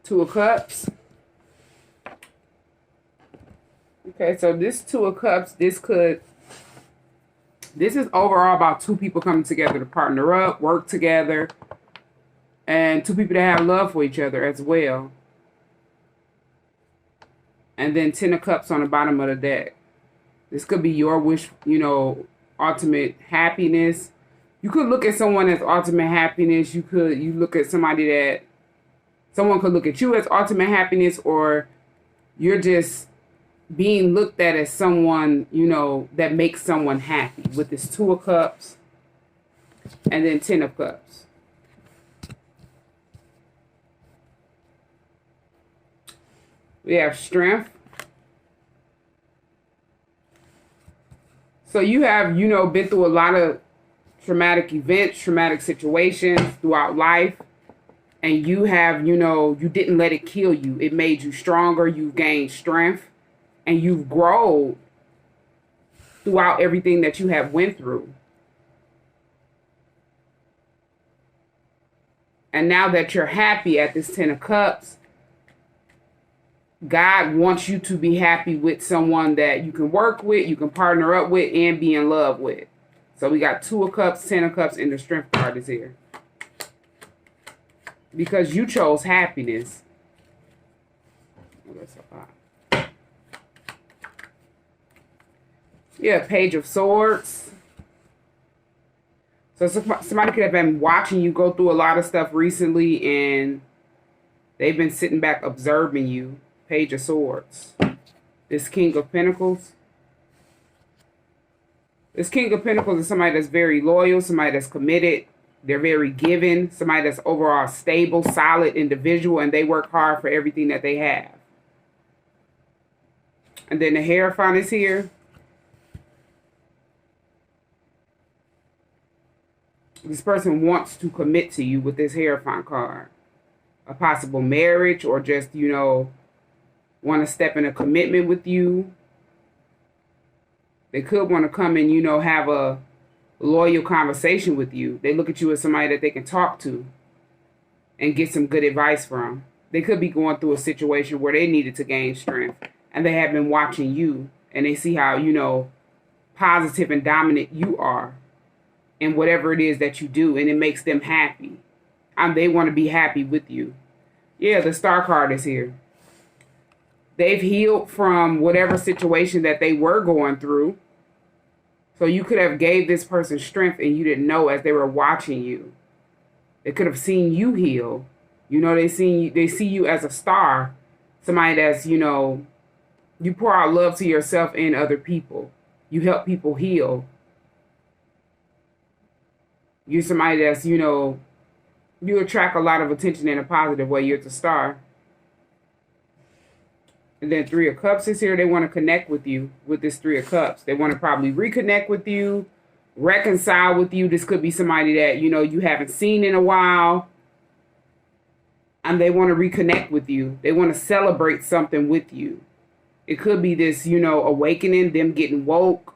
Two of Cups. Okay, so this Two of Cups, this is overall about two people coming together to partner up, work together, and two people that have love for each other as well. And then Ten of Cups on the bottom of the deck. This could be your wish, ultimate happiness. You could look at someone as ultimate happiness. You look at somebody that, someone could look at you as ultimate happiness, or you're just being looked at as someone, that makes someone happy with this Two of Cups and then Ten of Cups. We have Strength. So you have, been through a lot of traumatic events, traumatic situations throughout life. And you have, you didn't let it kill you. It made you stronger. You've gained strength. And you've grown throughout everything that you have went through. And now that you're happy at this Ten of Cups, God wants you to be happy with someone that you can work with, you can partner up with, and be in love with. So we got Two of Cups, Ten of Cups, and the Strength card is here. Because you chose happiness. Yeah, Page of Swords. So somebody could have been watching you go through a lot of stuff recently, and they've been sitting back observing you. Page of Swords. This King of Pentacles. This King of Pentacles is somebody that's very loyal, somebody that's committed. They're very giving, somebody that's overall stable, solid individual, and they work hard for everything that they have. And then the Hierophant is here. This person wants to commit to you with this Hierophant card. A possible marriage, or just, want to step in a commitment with you. They could want to come and, have a loyal conversation with you. They look at you as somebody that they can talk to and get some good advice from. They could be going through a situation where they needed to gain strength, and they have been watching you, and they see how, positive and dominant you are in whatever it is that you do, and it makes them happy. And they want to be happy with you. Yeah, the Star card is here. They've healed from whatever situation that they were going through. So you could have gave this person strength and you didn't know as they were watching you. They could have seen you heal. They see you as a star. Somebody that's, you pour out love to yourself and other people. You help people heal. You're somebody that's, you attract a lot of attention in a positive way. You're the star. And then Three of Cups is here. They want to connect with you with this Three of Cups. They want to probably reconnect with you, reconcile with you. This could be somebody that, you haven't seen in a while. And they want to reconnect with you. They want to celebrate something with you. It could be this, awakening, them getting woke,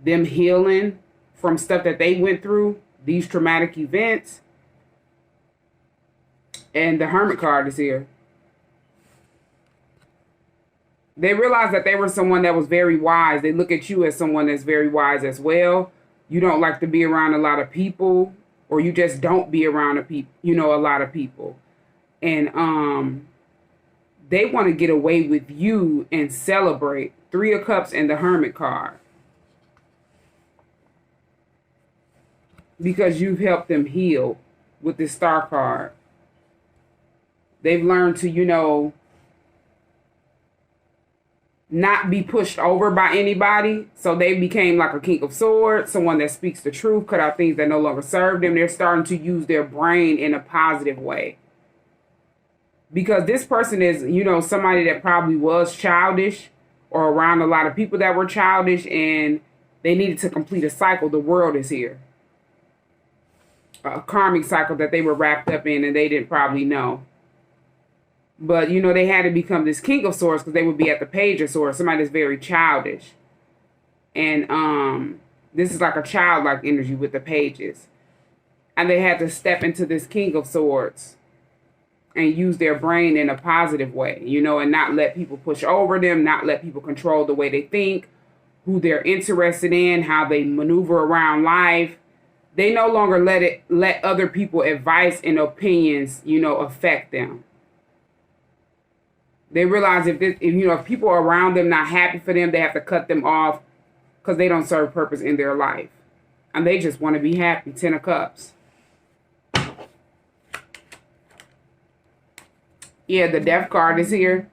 them healing from stuff that they went through, these traumatic events. And the Hermit card is here. They realize that they were someone that was very wise. They look at you as someone that's very wise as well. You don't like to be around a lot of people, or you just don't be around a lot of people. And they want to get away with you and celebrate. Three of Cups and the Hermit card. Because you've helped them heal with this Star card. They've learned to, not be pushed over by anybody. So they became like a King of Swords, someone that speaks the truth, cut out things that no longer serve them. They're starting to use their brain in a positive way. Because this person is, somebody that probably was childish or around a lot of people that were childish, and they needed to complete a cycle. The World is here. A karmic cycle that they were wrapped up in and they didn't probably know. But, they had to become this King of Swords because they would be at the Page of Swords, somebody that's very childish. And this is like a childlike energy with the pages. And they had to step into this King of Swords and use their brain in a positive way, you know, and not let people push over them, not let people control the way they think, who they're interested in, how they maneuver around life. They no longer let other people advice and opinions, you know, affect them. They realize if people are around them not happy for them, they have to cut them off because they don't serve purpose in their life. And they just want to be happy. 10 of Cups. Yeah, the Death card is here.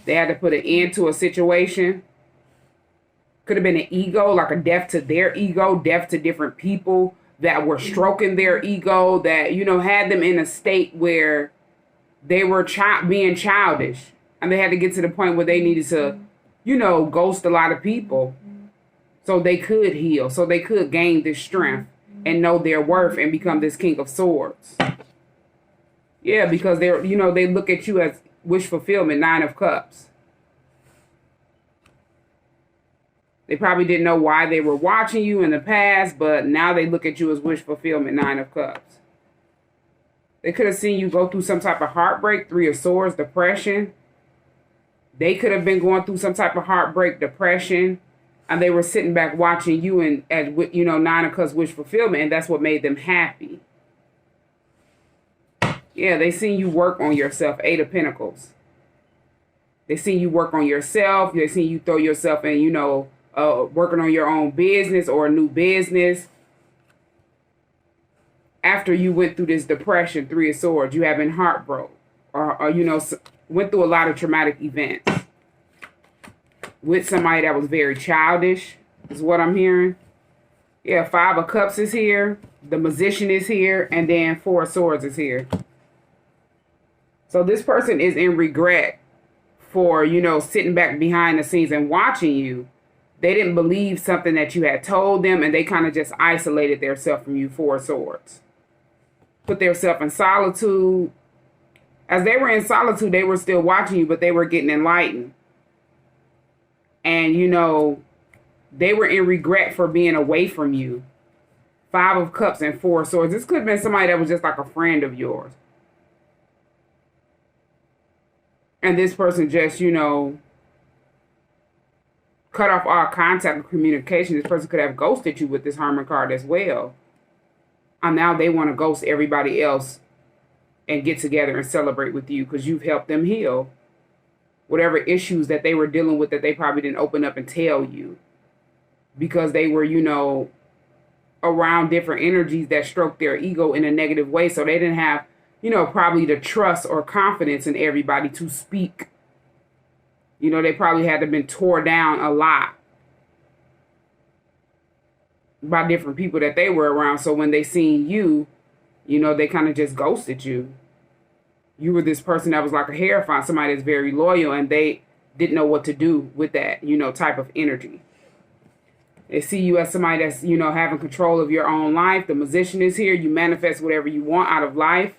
They had to put an end to a situation. Could have been an ego, like a death to their ego, death to different people that were stroking their ego, that, you know, had them in a state where they were being childish. And they had to get to the point where they needed to, you know, ghost a lot of people so they could heal, so they could gain this strength and know their worth and become this King of Swords. Yeah, because they're, you know, they look at you as wish fulfillment, 9 of Cups. They probably didn't know why they were watching you in the past, but now they look at you as wish fulfillment, 9 of Cups. They could have seen you go through some type of heartbreak, 3 of Swords, depression. They could have been going through some type of heartbreak, depression, and they were sitting back watching you and, as you know, 9 of Cups wish fulfillment, and that's what made them happy. Yeah, they seen you work on yourself, 8 of Pentacles. They seen you work on yourself. They seen you throw yourself in, you know, working on your own business or a new business. After you went through this depression, 3 of Swords, you have been heartbroken or you know, went through a lot of traumatic events with somebody that was very childish, is what I'm hearing. Yeah, 5 of Cups is here. The Magician is here. And then 4 of Swords is here. So this person is in regret for, you know, sitting back behind the scenes and watching you. They didn't believe something that you had told them, and they kind of just isolated themselves from you, 4 of Swords. Put themselves in solitude. As they were in solitude, they were still watching you, but they were getting enlightened. And, you know, they were in regret for being away from you. 5 of Cups and 4 of Swords. This could have been somebody that was just like a friend of yours. And this person just, you know, cut off all contact and communication. This person could have ghosted you with this Hermit card as well. And now they want to ghost everybody else and get together and celebrate with you because you've helped them heal whatever issues that they were dealing with that they probably didn't open up and tell you because they were, you know, around different energies that stroked their ego in a negative way. So they didn't have, you know, probably the trust or confidence in everybody to speak. You know, they probably had to been tore down a lot by different people that they were around. So when they seen you, you know, they kind of just ghosted you. You were this person that was like a hierophant, somebody that's very loyal, and they didn't know what to do with that, you know, type of energy. They see you as somebody that's, you know, having control of your own life. The Magician is here. You manifest whatever you want out of life.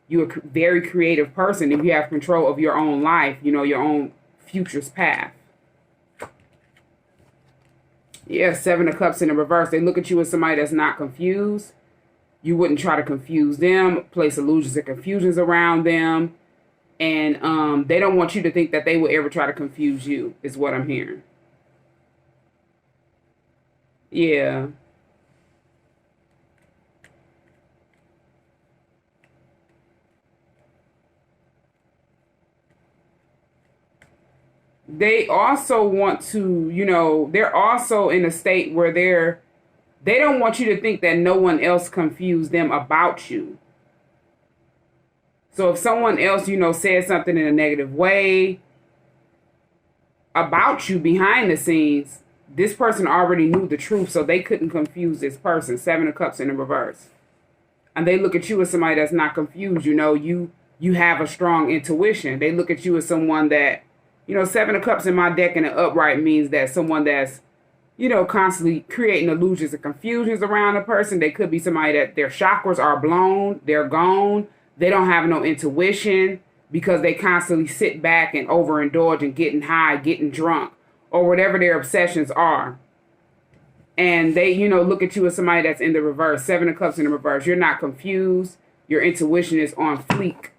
You're a very creative person if you have control of your own life, you know, your own future's path. Yeah, 7 of Cups in the reverse. They look at you as somebody that's not confused. You wouldn't try to confuse them, place illusions and confusions around them. And they don't want you to think that they will ever try to confuse you, is what I'm hearing. Yeah. They also want to, you know, they're also in a state where they don't want you to think that no one else confused them about you. So if someone else, you know, says something in a negative way about you behind the scenes, this person already knew the truth, so they couldn't confuse this person. 7 of Cups in the reverse. And they look at you as somebody that's not confused. You know, you have a strong intuition. They look at you as someone that, you know, 7 of Cups in my deck in the upright means that someone that's, you know, constantly creating illusions and confusions around a person. They could be somebody that their chakras are blown, they're gone, they don't have no intuition because they constantly sit back and overindulge and getting high, getting drunk, or whatever their obsessions are. And they, you know, look at you as somebody that's in the reverse. 7 of Cups in the reverse. You're not confused. Your intuition is on fleek.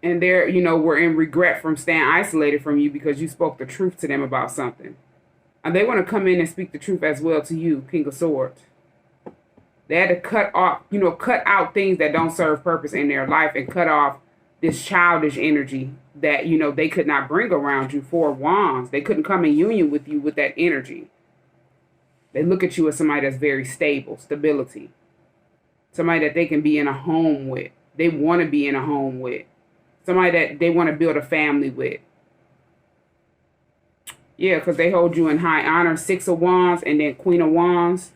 And they're, were in regret from staying isolated from you because you spoke the truth to them about something. And they want to come in and speak the truth as well to you, King of Swords. They had to cut out things that don't serve purpose in their life and cut off this childish energy that, they could not bring around you. Four of Wands. They couldn't come in union with you with that energy. They look at you as somebody that's very stable, stability. Somebody that they can be in a home with. They want to be in a home with. Somebody that they want to build a family with. Yeah, because they hold you in high honor. Six of Wands and then Queen of Wands.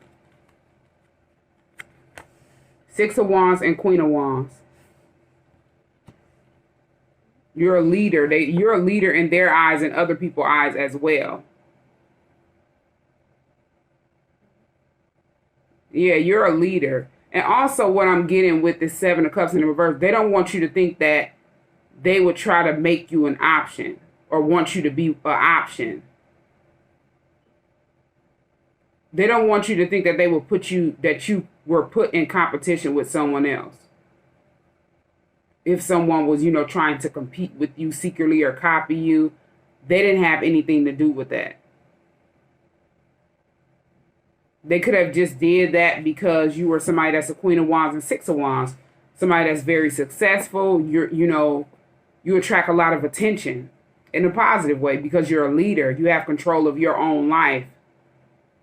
Six of Wands and Queen of Wands. You're a leader. You're a leader in their eyes and other people's eyes as well. Yeah, you're a leader. And also what I'm getting with this Seven of Cups in the reverse, they don't want you to think that they would try to make you an option or want you to be an option. They don't want you to think that they will that you were put in competition with someone else. If someone was, trying to compete with you secretly or copy you, they didn't have anything to do with that. They could have just did that because you were somebody that's a Queen of Wands and Six of Wands. Somebody that's very successful. You attract a lot of attention in a positive way because you're a leader. You have control of your own life.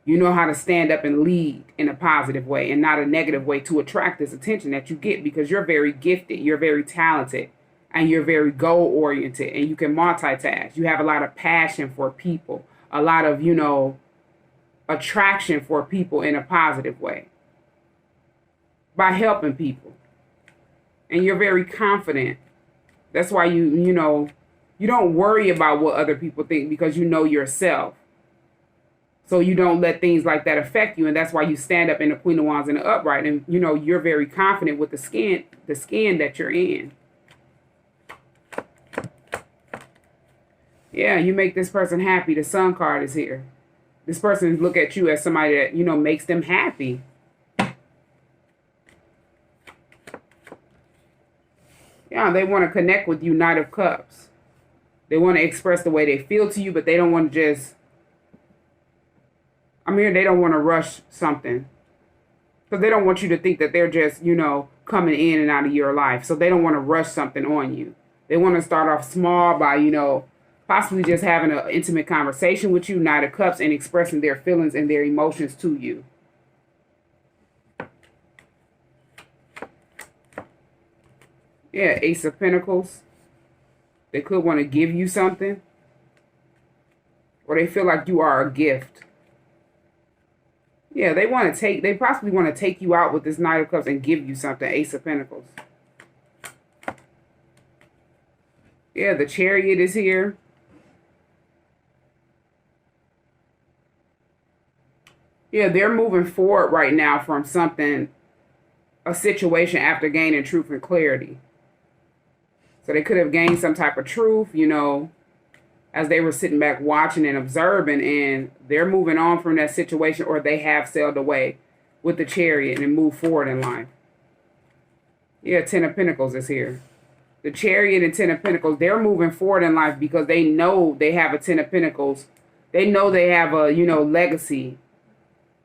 You know how to stand up and lead in a positive way and not a negative way to attract this attention that you get because you're very gifted, you're very talented, and you're very goal-oriented, and you can multitask. You have a lot of passion for people, a lot of, attraction for people in a positive way by helping people. And you're very confident. That's why you don't worry about what other people think because you know yourself. So you don't let things like that affect you. And that's why you stand up in the Queen of Wands in the upright. And, you're very confident with the skin that you're in. Yeah, you make this person happy. The Sun card is here. This person look at you as somebody that, makes them happy. Yeah, they want to connect with you, Knight of Cups. They want to express the way they feel to you, but they don't want to just... they don't want to rush something. Because they don't want you to think that they're just, coming in and out of your life. So they don't want to rush something on you. They want to start off small by, possibly just having an intimate conversation with you, Knight of Cups, and expressing their feelings and their emotions to you. Yeah, Ace of Pentacles. They could want to give you something. Or they feel like you are a gift. Yeah, they possibly want to take you out with this Knight of Cups and give you something, Ace of Pentacles. Yeah, the Chariot is here. Yeah, they're moving forward right now from a situation after gaining truth and clarity. So they could have gained some type of truth, as they were sitting back watching and observing, and they're moving on from that situation, or they have sailed away with the Chariot and moved forward in life. Yeah, Ten of Pentacles is here. The Chariot and Ten of Pentacles, they're moving forward in life because they know they have a Ten of Pentacles. They know they have a, legacy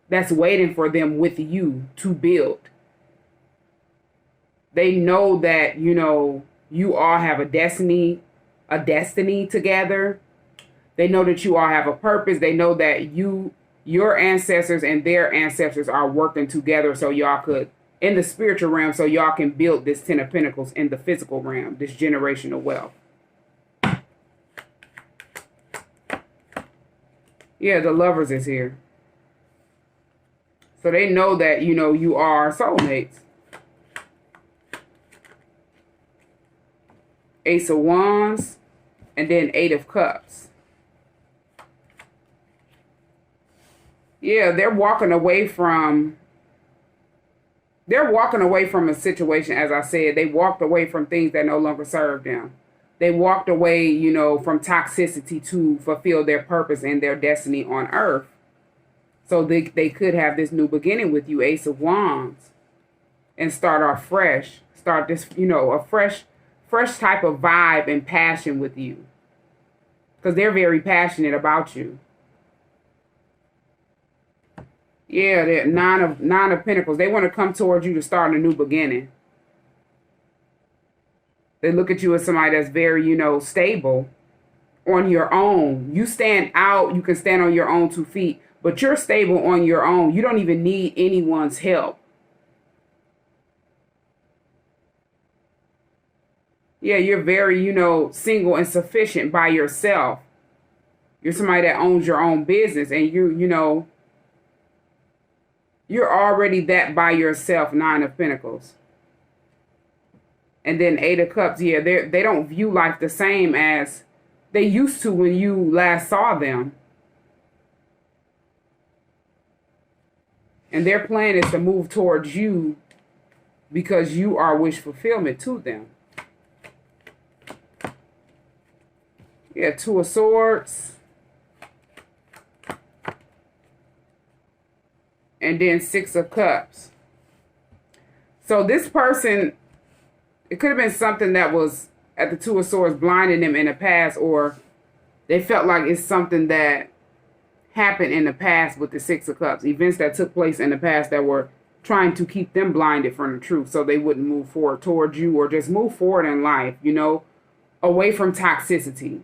that's waiting for them with you to build. They know that, you all have a destiny together. They know that you all have a purpose. They know that your ancestors and their ancestors are working together so y'all could, in the spiritual realm, so y'all can build this Ten of Pentacles in the physical realm, this generational wealth. Yeah, the Lovers is here. So they know that, you are soulmates. Ace of Wands, and then Eight of Cups. Yeah, they're walking away from a situation, as I said. They walked away from things that no longer served them. They walked away, from toxicity to fulfill their purpose and their destiny on earth. So they could have this new beginning with you, Ace of Wands, and start off fresh. Start this, a fresh type of vibe and passion with you. Because they're very passionate about you. Yeah, they're nine of pentacles. They want to come towards you to start a new beginning. They look at you as somebody that's very, stable on your own. You stand out. You can stand on your own 2 feet, but you're stable on your own. You don't even need anyone's help. Yeah, you're very, single and sufficient by yourself. You're somebody that owns your own business, and you're already that by yourself, 9 of Pentacles. And then 8 of Cups, yeah, they don't view life the same as they used to when you last saw them. And their plan is to move towards you because you are wish fulfillment to them. Yeah, 2 of Swords. And then 6 of Cups. So this person, it could have been something that was at the 2 of Swords blinding them in the past, or they felt like it's something that happened in the past with the 6 of Cups. Events that took place in the past that were trying to keep them blinded from the truth so they wouldn't move forward towards you or just move forward in life, away from toxicity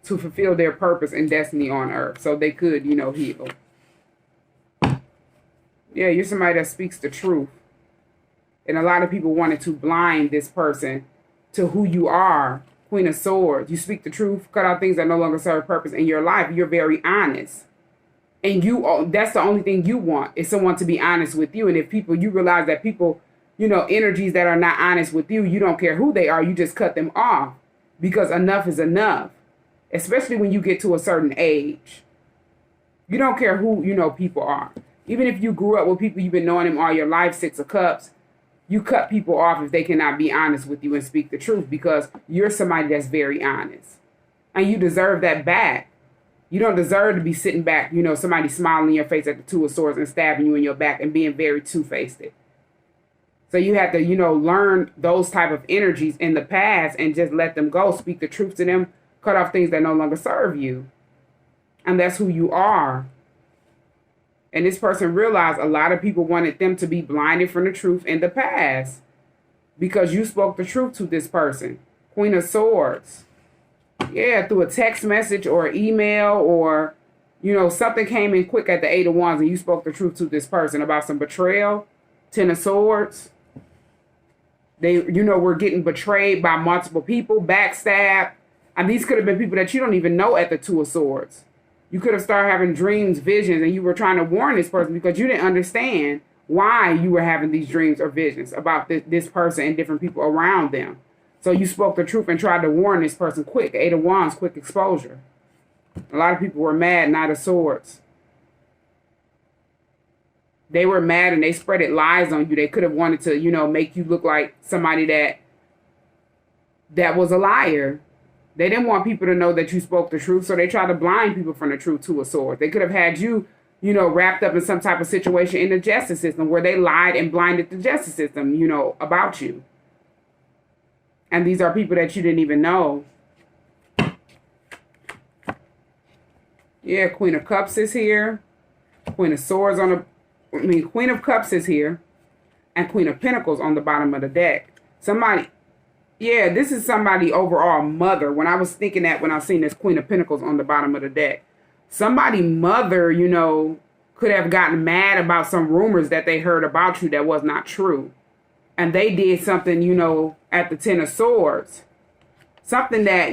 to fulfill their purpose and destiny on earth so they could, heal. Yeah, you're somebody that speaks the truth. And a lot of people wanted to blind this person to who you are. Queen of Swords. You speak the truth, cut out things that no longer serve purpose in your life. You're very honest. And that's the only thing you want, is someone to be honest with you. And if you realize that people, energies that are not honest with you, you don't care who they are, you just cut them off. Because enough is enough. Especially when you get to a certain age. You don't care who, people are. Even if you grew up with people, you've been knowing them all your life, 6 of Cups, you cut people off if they cannot be honest with you and speak the truth, because you're somebody that's very honest. And you deserve that back. You don't deserve to be sitting back, somebody smiling in your face at the 2 of Swords and stabbing you in your back and being very two-faced. So you have to, learn those type of energies in the past and just let them go. Speak the truth to them. Cut off things that no longer serve you. And that's who you are. And this person realized a lot of people wanted them to be blinded from the truth in the past because you spoke the truth to this person. Queen of Swords. Yeah, through a text message or email, or, something came in quick at the 8 of Wands and you spoke the truth to this person about some betrayal. 10 of Swords. They, were getting betrayed by multiple people, backstabbed. And these could have been people that you don't even know at the 2 of Swords. You could have started having dreams, visions, and you were trying to warn this person because you didn't understand why you were having these dreams or visions about this person and different people around them. So you spoke the truth and tried to warn this person quick. 8 of Wands, quick exposure. A lot of people were mad, 9 of Swords. They were mad and they spreaded lies on you. They could have wanted to, make you look like somebody that was a liar. They didn't want people to know that you spoke the truth, so they tried to blind people from the truth, 2 of Swords. They could have had you, wrapped up in some type of situation in the justice system where they lied and blinded the justice system, about you. And these are people that you didn't even know. Yeah, Queen of Cups is here. Queen of Swords Queen of Cups is here. And Queen of Pentacles on the bottom of the deck. Yeah, this is somebody overall mother. When I was thinking that when I seen this Queen of Pentacles on the bottom of the deck. Somebody mother, could have gotten mad about some rumors that they heard about you that was not true. And they did something, at the 10 of Swords. Something that,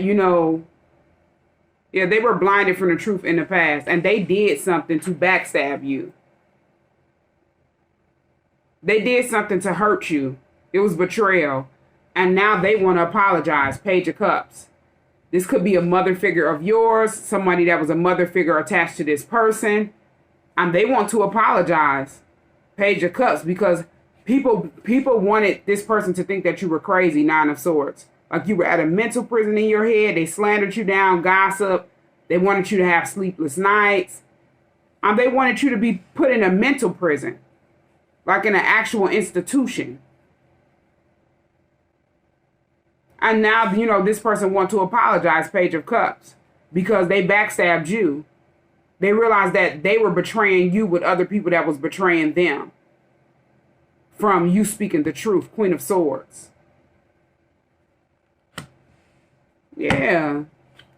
they were blinded from the truth in the past. And they did something to backstab you. They did something to hurt you. It was betrayal. And now they want to apologize. Page of Cups. This could be a mother figure of yours. Somebody that was a mother figure attached to this person. And they want to apologize. Page of Cups. Because people wanted this person to think that you were crazy. 9 of Swords. Like you were at a mental prison in your head. They slandered you down. Gossip. They wanted you to have sleepless nights. And they wanted you to be put in a mental prison. Like in an actual institution. And now, this person wants to apologize, Page of Cups, because they backstabbed you. They realized that they were betraying you with other people that was betraying them from you speaking the truth, Queen of Swords. Yeah.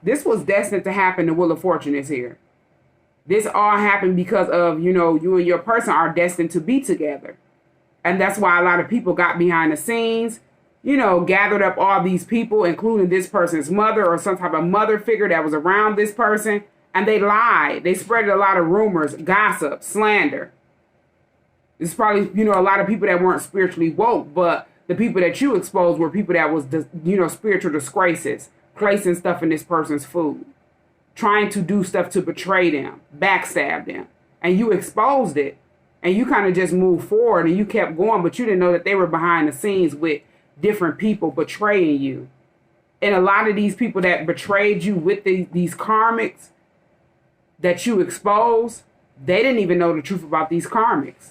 This was destined to happen. The Wheel of Fortune is here. This all happened because of, you and your person are destined to be together. And that's why a lot of people got behind the scenes, gathered up all these people, including this person's mother or some type of mother figure that was around this person. And they lied. They spread a lot of rumors, gossip, slander. It's probably, a lot of people that weren't spiritually woke, but the people that you exposed were people that was, spiritual disgraces, placing stuff in this person's food, trying to do stuff to betray them, backstab them. And you exposed it. And you kind of just moved forward and you kept going, but you didn't know that they were behind the scenes with different people betraying you. And a lot of these people that betrayed you with these karmics that you exposed, they didn't even know the truth about these karmics.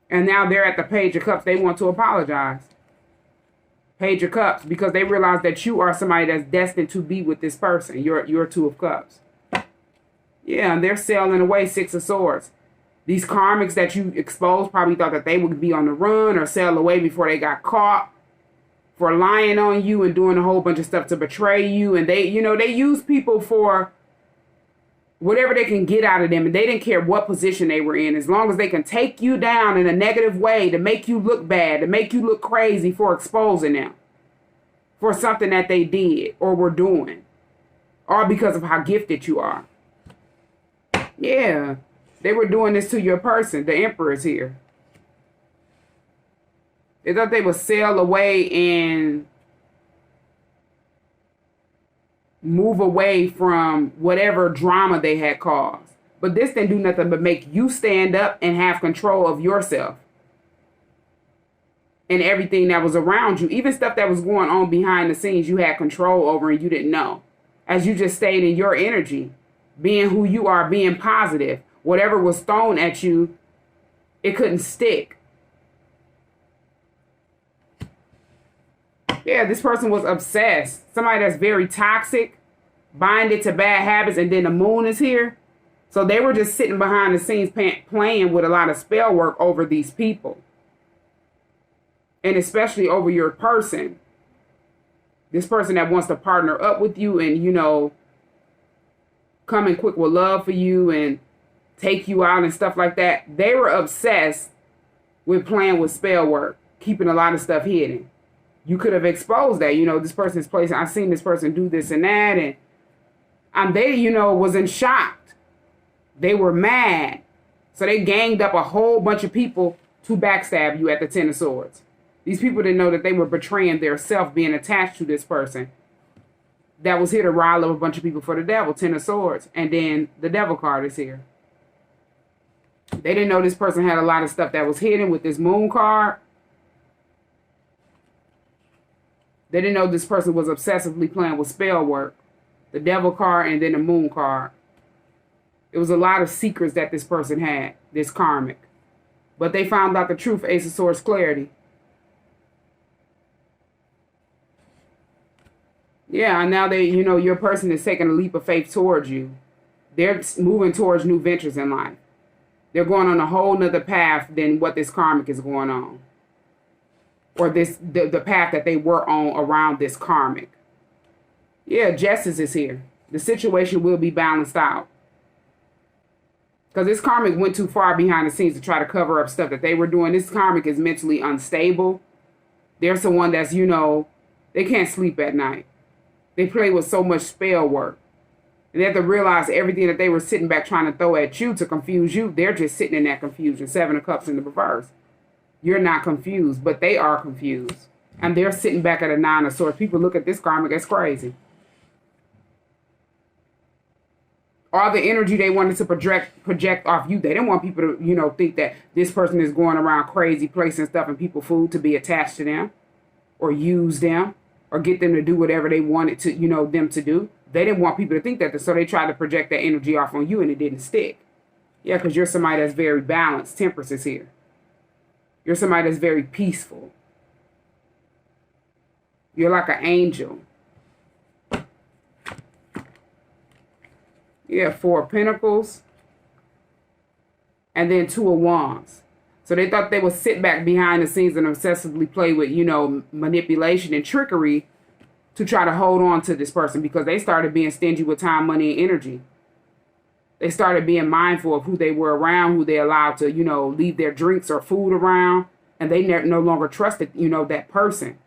And now they're at the Page of Cups. They want to apologize. Page of Cups, because they realize that you are somebody that's destined to be with this person. You're Two of Cups. Yeah, and they're sailing away, Six of Swords. These karmics that you exposed probably thought that they would be on the run or sail away before they got caught for lying on you and doing a whole bunch of stuff to betray you. And they, they use people for whatever they can get out of them. And they didn't care what position they were in. As long as they can take you down in a negative way to make you look bad, to make you look crazy for exposing them for something that they did or were doing, or because of how gifted you are. Yeah, they were doing this to your person. The Emperor is here. They thought they would sail away and move away from whatever drama they had caused. But this didn't do nothing but make you stand up and have control of yourself and everything that was around you. Even stuff that was going on behind the scenes, you had control over and you didn't know. As you just stayed in your energy, being who you are, being positive. Whatever was thrown at you, it couldn't stick. Yeah, this person was obsessed. Somebody that's very toxic, binded to bad habits, and then the moon is here. So they were just sitting behind the scenes playing with a lot of spell work over these people. And especially over your person. This person that wants to partner up with you and, come in quick with love for you and take you out and stuff like that. They were obsessed with playing with spell work, keeping a lot of stuff hidden. You could have exposed that, this person's place. I've seen this person do this and that. And they, was in shock. They were mad. So they ganged up a whole bunch of people to backstab you at the Ten of Swords. These people didn't know that they were betraying their self, being attached to this person that was here to rile up a bunch of people for the devil, Ten of Swords. And then the Devil card is here. They didn't know this person had a lot of stuff that was hidden with this Moon card. They didn't know this person was obsessively playing with spell work. The Devil card and then the Moon card. It was a lot of secrets that this person had, this karmic. But they found out the truth, Ace of Swords, clarity. Yeah, and now they, your person is taking a leap of faith towards you. They're moving towards new ventures in life. They're going on a whole nother path than what this karmic is going on. Or the path that they were on around this karmic. Yeah, justice is here. The situation will be balanced out. Because this karmic went too far behind the scenes to try to cover up stuff that they were doing. This karmic is mentally unstable. They're someone that's, they can't sleep at night. They play with so much spell work. And they have to realize everything that they were sitting back trying to throw at you to confuse you, they're just sitting in that confusion. Seven of Cups in the reverse. You're not confused, but they are confused. And they're sitting back at a Nine of Swords. People look at this karmic as crazy. All the energy they wanted to project off you. They didn't want people to, think that this person is going around crazy, placing stuff in people's food to be attached to them or use them or get them to do whatever they wanted to, them to do. They didn't want people to think that, so they tried to project that energy off on you and it didn't stick. Yeah, because you're somebody that's very balanced. Temperance is here. You're somebody that's very peaceful. You're like an angel. Yeah, 4 of Pentacles. And then 2 of Wands. So they thought they would sit back behind the scenes and obsessively play with, you know, manipulation and trickery to try to hold on to this person, because they started being stingy with time, money, and energy. They started being mindful of who they were around, who they allowed to, you know, leave their drinks or food around. And they no longer trusted, you know, that person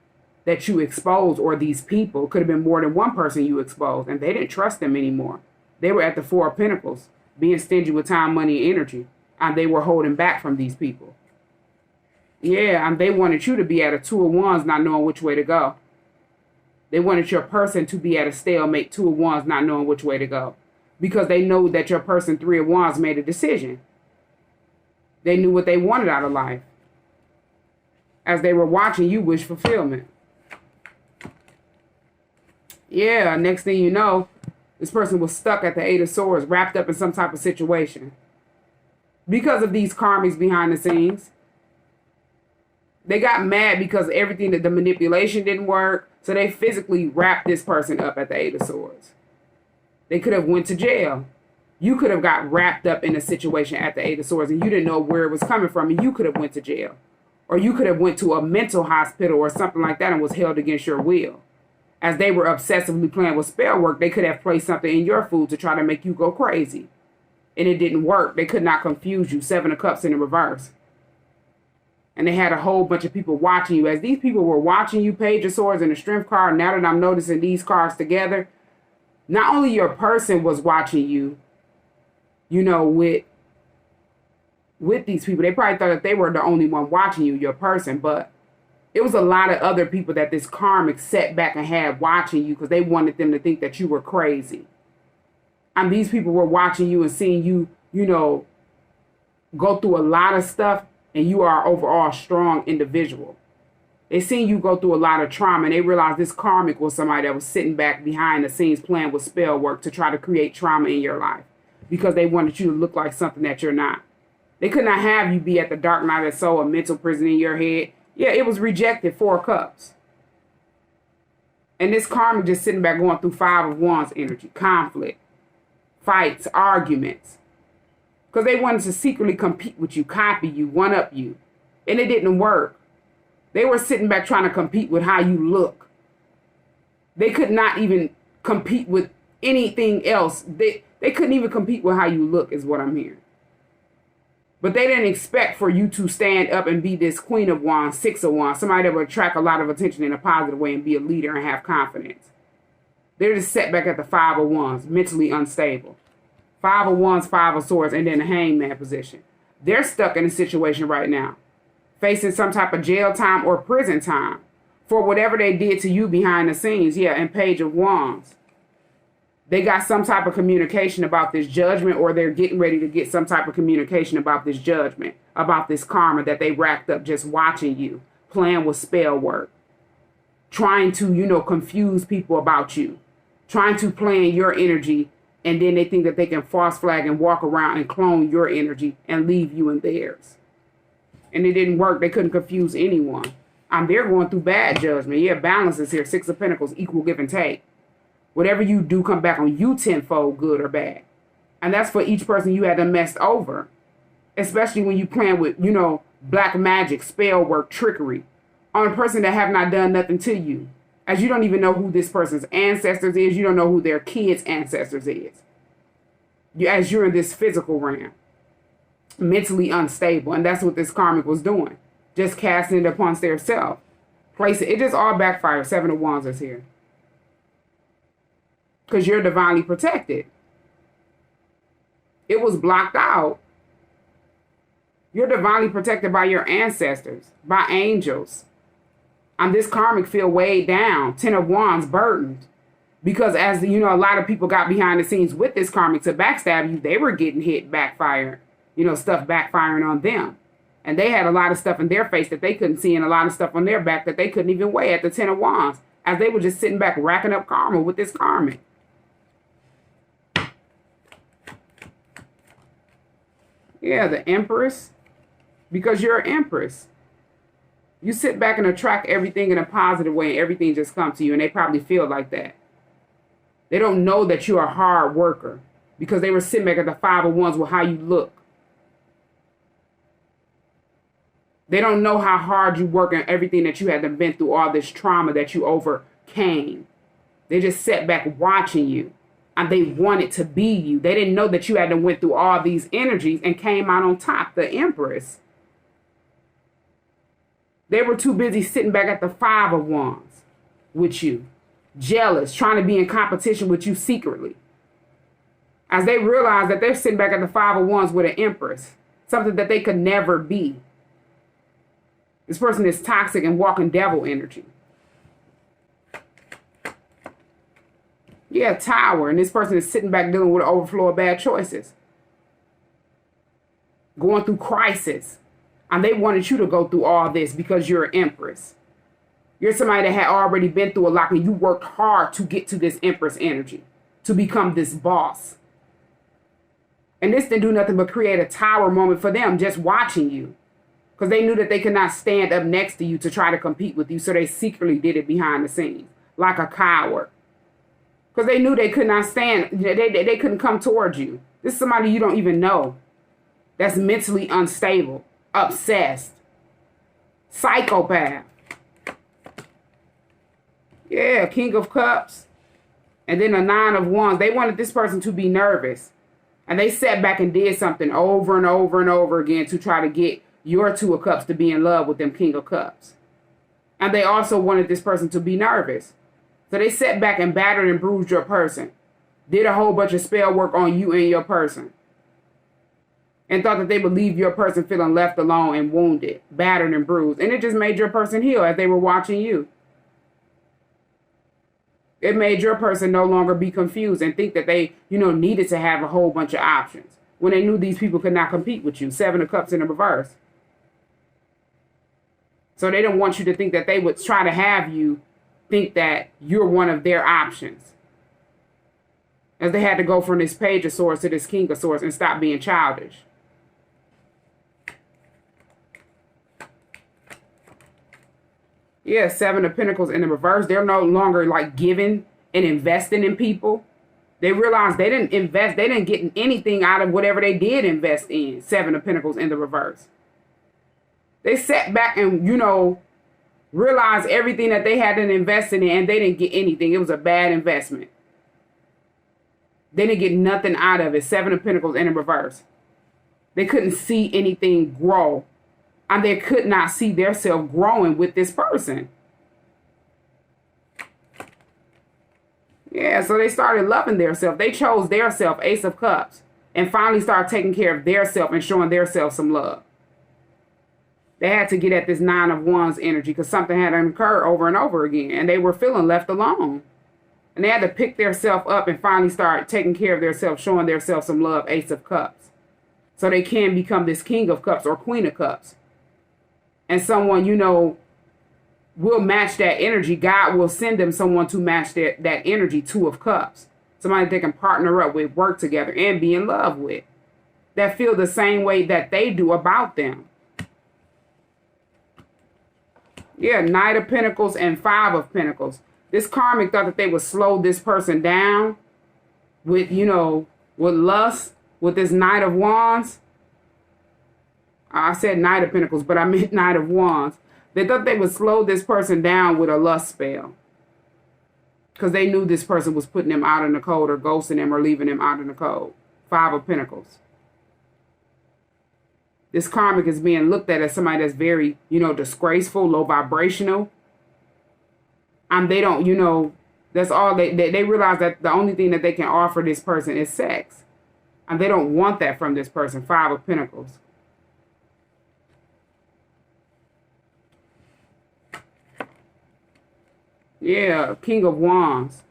that you exposed, or these people. It could have been more than one person you exposed. And they didn't trust them anymore. They were at the 4 of Pentacles, being stingy with time, money, and energy. And they were holding back from these people. Yeah, and they wanted you to be at a 2 of Wands, not knowing which way to go. They wanted your person to be at a stalemate, 2 of Wands, not knowing which way to go. Because they know that your person, 3 of Wands, made a decision. They knew what they wanted out of life. As they were watching you wish fulfillment. Yeah, next thing you know, this person was stuck at the 8 of Swords, wrapped up in some type of situation. Because of these karmics behind the scenes. They got mad because everything, that the manipulation didn't work. So they physically wrapped this person up at the 8 of Swords. They could have went to jail. You could have got wrapped up in a situation at the 8 of Swords and you didn't know where it was coming from, and you could have went to jail. Or you could have went to a mental hospital or something like that and was held against your will. As they were obsessively playing with spell work, they could have placed something in your food to try to make you go crazy. And it didn't work. They could not confuse you. 7 of Cups in the reverse. And they had a whole bunch of people watching you. As these people were watching you, Page of Swords and the Strength card, now that I'm noticing these cards together, not only your person was watching you, you know, with these people. They probably thought that they were the only one watching you, your person. But it was a lot of other people that this karmic set back and had watching you because they wanted them to think that you were crazy. And these people were watching you and seeing you, you know, go through a lot of stuff, and you are overall a strong individual. They seen you go through a lot of trauma, and they realized this karmic was somebody that was sitting back behind the scenes playing with spell work to try to create trauma in your life because they wanted you to look like something that you're not. They could not have you be at the dark night of the soul, a mental prison in your head. Yeah, it was rejected, 4 of Cups. And this karmic just sitting back going through 5 of Wands energy, conflict, fights, arguments. Because they wanted to secretly compete with you, copy you, one-up you. And it didn't work. They were sitting back trying to compete with how you look. They could not even compete with anything else. They couldn't even compete with how you look, is what I'm hearing. But they didn't expect for you to stand up and be this Queen of Wands, 6 of Wands, somebody that would attract a lot of attention in a positive way and be a leader and have confidence. They're just set back at the 5 of Wands, mentally unstable. 5 of Wands, 5 of Swords, and then the Hangman position. They're stuck in a situation right now, facing some type of jail time or prison time for whatever they did to you behind the scenes. Yeah, and Page of Wands. They got some type of communication about this judgment, or they're getting ready to get some type of communication about this judgment, about this karma that they racked up just watching you, playing with spell work, trying to, you know, confuse people about you, trying to play in your energy, and then they think that they can false flag and walk around and clone your energy and leave you in theirs. And it didn't work. They couldn't confuse anyone. They're going through bad judgment. Yeah, balance is here. 6 of Pentacles, equal give and take. Whatever you do come back on you tenfold, good or bad. And that's for each person you had to mess over. Especially when you playing with, you know, black magic, spell work, trickery on a person that have not done nothing to you. As you don't even know who this person's ancestors is. You don't know who their kids' ancestors is. As you're in this physical realm. Mentally unstable. And that's what this karmic was doing. Just casting it upon their self. It just all backfired. 7 of Wands is here. Because you're divinely protected. It was blocked out. You're divinely protected by your ancestors, by angels. And this karmic feel weighed down. 10 of Wands, burdened. Because as you know, a lot of people got behind the scenes with this karmic to backstab you. They were getting hit, backfire. You know, stuff backfiring on them. And they had a lot of stuff in their face that they couldn't see, and a lot of stuff on their back that they couldn't even weigh at the 10 of Wands. As they were just sitting back racking up karma with this karmic. Yeah, the Empress. Because you're an Empress. You sit back and attract everything in a positive way, and everything just comes to you, and they probably feel like that. They don't know that you're a hard worker because they were sitting back at the 5 of Wands with how you look. They don't know how hard you work and everything that you had to been through, all this trauma that you overcame. They just sat back watching you, and they wanted to be you. They didn't know that you had to went through all these energies and came out on top, the Empress. They were too busy sitting back at the 5 of Wands with you, jealous, trying to be in competition with you secretly. As they realize that they're sitting back at the 5 of Wands with an Empress, something that they could never be. This person is toxic and walking devil energy. Yeah, Tower, and this person is sitting back dealing with an overflow of bad choices. Going through crisis. And they wanted you to go through all this because you're an Empress. You're somebody that had already been through a lot, and you worked hard to get to this Empress energy, to become this boss. And this didn't do nothing but create a Tower moment for them just watching you. Because they knew that they could not stand up next to you to try to compete with you, so they secretly did it behind the scenes, like a coward. Because they knew they could not stand, they couldn't come towards you. This is somebody you don't even know that's mentally unstable, obsessed, psychopath. Yeah, King of Cups. And then a 9 of Wands. They wanted this person to be nervous. And they sat back and did something over and over and over again to try to get your 2 of Cups to be in love with them King of Cups. And they also wanted this person to be nervous. So they sat back and battered and bruised your person. Did a whole bunch of spell work on you and your person. And thought that they would leave your person feeling left alone and wounded, battered and bruised. And it just made your person heal as they were watching you. It made your person no longer be confused and think that they, needed to have a whole bunch of options when they knew these people could not compete with you. 7 of Cups in the reverse. So they didn't want you to think that they would try to have you think that you're one of their options. As they had to go from this Page of Swords to this King of Swords and stop being childish. Yeah, 7 of Pentacles in the reverse. They're no longer like giving and investing in people. They realized they didn't invest. They didn't get anything out of whatever they did invest in. 7 of Pentacles in the reverse. They sat back and, realized everything that they had to invest in and they didn't get anything. It was a bad investment. They didn't get nothing out of it. 7 of Pentacles in the reverse. They couldn't see anything grow. And they could not see themselves growing with this person. Yeah, so they started loving themselves. They chose themselves, Ace of Cups, and finally started taking care of themselves and showing themselves some love. They had to get at this 9 of Wands energy because something had occurred over and over again, and they were feeling left alone. And they had to pick themselves up and finally start taking care of themselves, showing themselves some love, Ace of Cups. So they can become this King of Cups or Queen of Cups. And someone, will match that energy. God will send them someone to match that energy, 2 of Cups. Somebody they can partner up with, work together, and be in love with. That feel the same way that they do about them. Yeah, Knight of Pentacles and 5 of Pentacles. This Karmic thought that they would slow this person down with, with lust, with this Knight of Wands. I said Knight of Pentacles, but I meant Knight of Wands. They thought they would slow this person down with a lust spell. Because they knew this person was putting them out in the cold or ghosting them or leaving them out in the cold. 5 of Pentacles. This Karmic is being looked at as somebody that's very, disgraceful, low vibrational. And they don't, that's all they realize that the only thing that they can offer this person is sex. And they don't want that from this person. 5 of Pentacles. Yeah, King of Wands.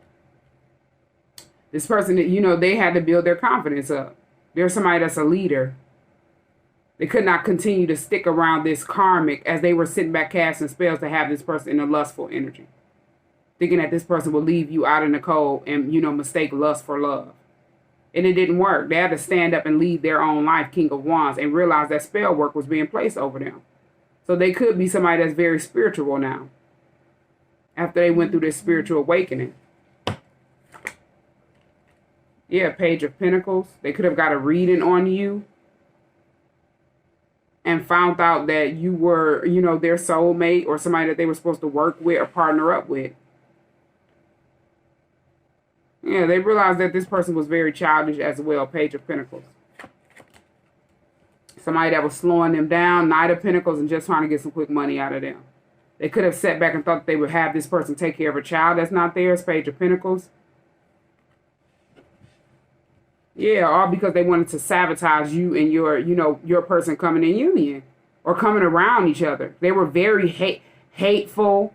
This person that, they had to build their confidence up. They're somebody that's a leader. They could not continue to stick around this Karmic as they were sitting back casting spells to have this person in a lustful energy. Thinking that this person will leave you out in the cold and, mistake lust for love. And it didn't work. They had to stand up and lead their own life, King of Wands, and realize that spell work was being placed over them. So they could be somebody that's very spiritual now, after they went through this spiritual awakening. Yeah, Page of Pentacles. They could have got a reading on you and found out that you were, you know, their soulmate or somebody that they were supposed to work with or partner up with. Yeah, they realized that this person was very childish as well, Page of Pentacles. Somebody that was slowing them down, Knight of Pentacles, and just trying to get some quick money out of them. They could have sat back and thought they would have this person take care of a child that's not theirs, Page of Pentacles. Yeah, all because they wanted to sabotage you and your, you know, your person coming in union or coming around each other. They were very hateful,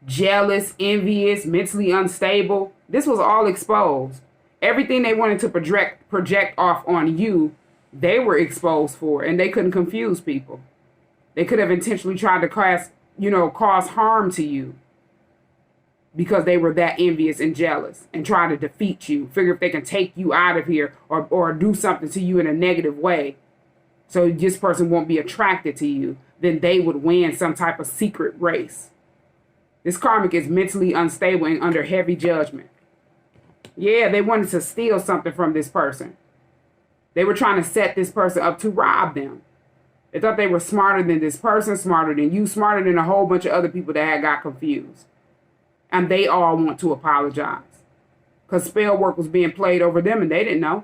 jealous, envious, mentally unstable. This was all exposed. Everything they wanted to project off on you, they were exposed for, and they couldn't confuse people. They could have intentionally tried to cause harm to you, because they were that envious and jealous and try to defeat you. Figure if they can take you out of here or do something to you in a negative way so this person won't be attracted to you, then they would win some type of secret race. This karmic is mentally unstable and under heavy judgment. Yeah, they wanted to steal something from this person. They were trying to set this person up to rob them. They thought they were smarter than this person, smarter than you, smarter than a whole bunch of other people that had got confused. And they all want to apologize. Because spell work was being played over them and they didn't know.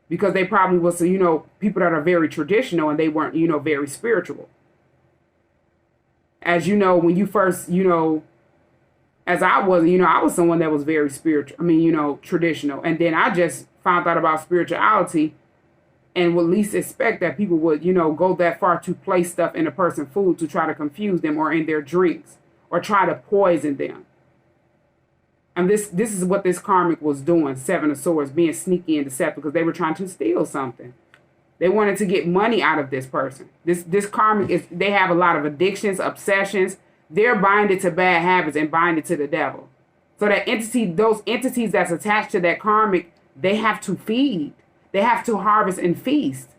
Because they probably was, you know, people that are very traditional and they weren't, you know, very spiritual. As you know, when you first, you know, as I was, you know, I was someone that was very spiritual. I mean, you know, traditional. And then I just found out about spirituality and would least expect that people would, you know, go that far to place stuff in a person's food to try to confuse them or in their drinks. Or try to poison them. And this is what this karmic was doing, Seven of Swords, being sneaky and deceptive because they were trying to steal something. They wanted to get money out of this person. This karmic, they have a lot of addictions, obsessions. They're binded to bad habits and binded to the devil. So that entity, those entities that's attached to that karmic, they have to feed. They have to harvest and feast.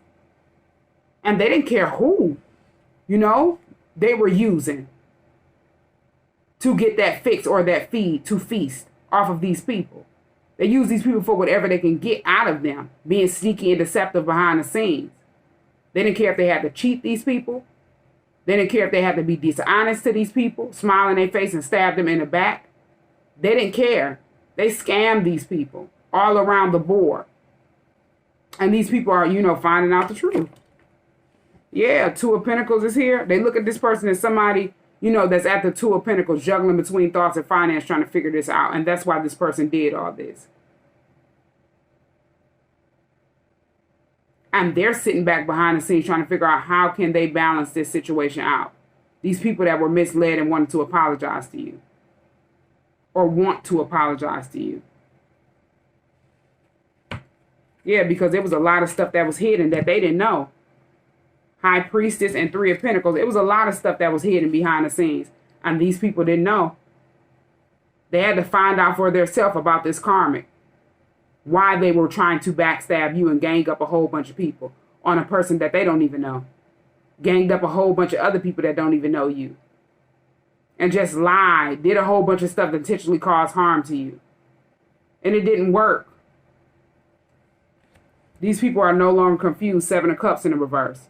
And they didn't care who, you know, they were using to get that fix or that feed to feast off of these people. They use these people for whatever they can get out of them, being sneaky and deceptive behind the scenes. They didn't care if they had to cheat these people. They didn't care if they had to be dishonest to these people, smile in their face and stab them in the back. They didn't care. They scammed these people all around the board. And these people are, you know, finding out the truth. Yeah, Two of Pentacles is here. They look at this person as somebody, you know, that's at the Two of Pentacles, juggling between thoughts and finance, trying to figure this out. And that's why this person did all this. And they're sitting back behind the scenes trying to figure out how can they balance this situation out. These people that were misled and wanted to apologize to you. Or want to apologize to you. Yeah, because there was a lot of stuff that was hidden that they didn't know. High Priestess and Three of Pentacles. It was a lot of stuff that was hidden behind the scenes. And these people didn't know. They had to find out for themselves about this karmic. Why they were trying to backstab you and gang up a whole bunch of people on a person that they don't even know. Ganged up a whole bunch of other people that don't even know you. And just lied. Did a whole bunch of stuff that intentionally caused harm to you. And it didn't work. These people are no longer confused. Seven of Cups in the reverse.